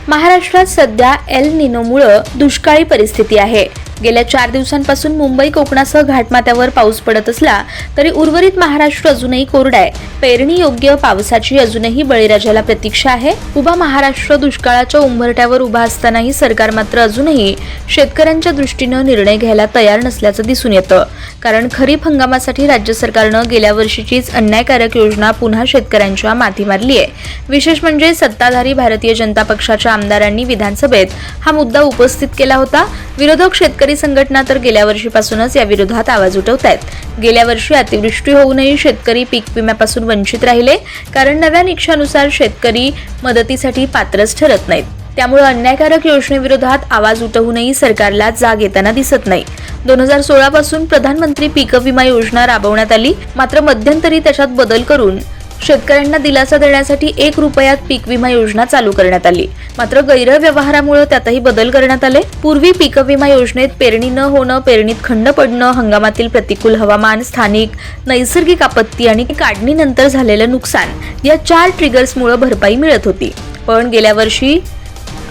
महाराष्ट्रात सध्या एल निनोमुळे दुष्काळी परिस्थिती आहे। गेल्या 4 दिवसांपासून मुंबई कोकणासह घाटमाथ्यावर पाऊस पडत असला तरी उर्वरित महाराष्ट्र अजूनही कोरडा आहे। पेरणी योग्य पावसाची अजूनही बळीराजाला प्रतीक्षा आहे। उभा महाराष्ट्र दुष्काळाच्या उंबरठ्यावर उभा असतानाही सरकार मात्र अजूनही शेतकऱ्यांच्या दृष्टीने निर्णय घ्यायला तयार नसल्याचं दिसून येतं। कारण खरीप हंगामासाठी राज्य सरकारनं गेल्या वर्षीचीच अन्यायकारक योजना पुन्हा शेतकऱ्यांच्या माथी मारली आहे। विशेष म्हणजे सत्ताधारी भारतीय जनता पक्षाच्या आमदारांनी विधानसभेत हा मुद्दा उपस्थित केला होता। विरोधक शेतकरी संघटना तर गेल्या वर्षीपासूनच या विरोधात आवाज उठवतायत। गेल्या वर्षी अतिवृष्टी होऊनही शेतकरी पीक विम्यापासून वंचित राहिले, कारण नव्या निकषानुसार शेतकरी मदतीसाठी पात्रच ठरत नाहीत। त्यामुळे अन्यायकारक योजनेविरोधात आवाज उठवूनही सरकारला जाग येताना दिसत नाही। 2016 पासून प्रधानमंत्री पीक विमा योजना राबवण्यात आली, मात्र मध्यंतरी त्याच्यात बदल करून शेतकऱ्यांना दिलासा देण्यासाठी 1 रुपयात पीक विमा योजना चालू करण्यात आली। मात्र गैरव्यवहारामुळे त्यातही बदल करण्यात आले। पूर्वी पीक विमा योजनेत पेरणी न होणं, पेरणीत खंड पडणं, हंगामातील प्रतिकूल हवामान, स्थानिक नैसर्गिक आपत्ती आणि काढणीनंतर झालेलं नुकसान या 4 ट्रिगर्समुळे भरपाई मिळत होती। पण गेल्या वर्षी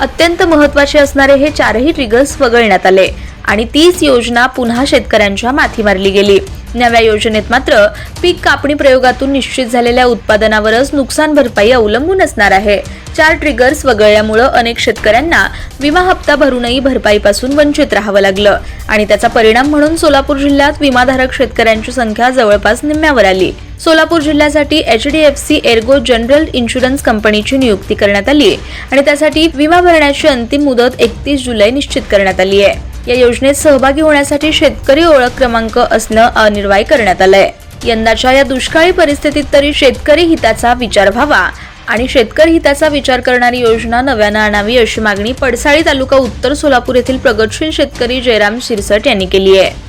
अत्यंत महत्त्वाचे असणारे हे 4ही ट्रिगर्स वगळण्यात आले आणि तीच योजना पुन्हा शेतकऱ्यांच्या माथी मारली गेली। नव्या योजनेत मात्र पीक कापणी प्रयोगातून निश्चित झालेल्या उत्पादनावरच नुकसान भरपाई अवलंबून असणार आहे। 4 ट्रिगर्स वगळल्यामुळे अनेक शेतकऱ्यांना विमा हप्ता भरूनही भरपाईपासून वंचित राहावं लागलं आणि त्याचा परिणाम म्हणून सोलापूर जिल्ह्यात विमाधारक शेतकऱ्यांची संख्या जवळपास निम्म्यावर आली। सोलापूर जिल्ह्यासाठी HDFC एर्गो जनरल इन्शुरन्स कंपनीची नियुक्ती करण्यात आली आणि त्यासाठी विमा भरण्याची अंतिम मुदत 31 जुलै निश्चित करण्यात आली आहे। या योजनेत सहभागी होण्यासाठी शेतकरी ओळख क्रमांक असणं अनिवार्य करण्यात आलंय। यंदाच्या या दुष्काळी परिस्थितीत तरी शेतकरी हिताचा विचार व्हावा आणि शेतकरी हिताचा विचार करणारी योजना नव्यानं आणावी अशी मागणी पडसाळी तालुका उत्तर सोलापूर येथील प्रगतशील शेतकरी जयराम शिरसट यांनी केली आहे।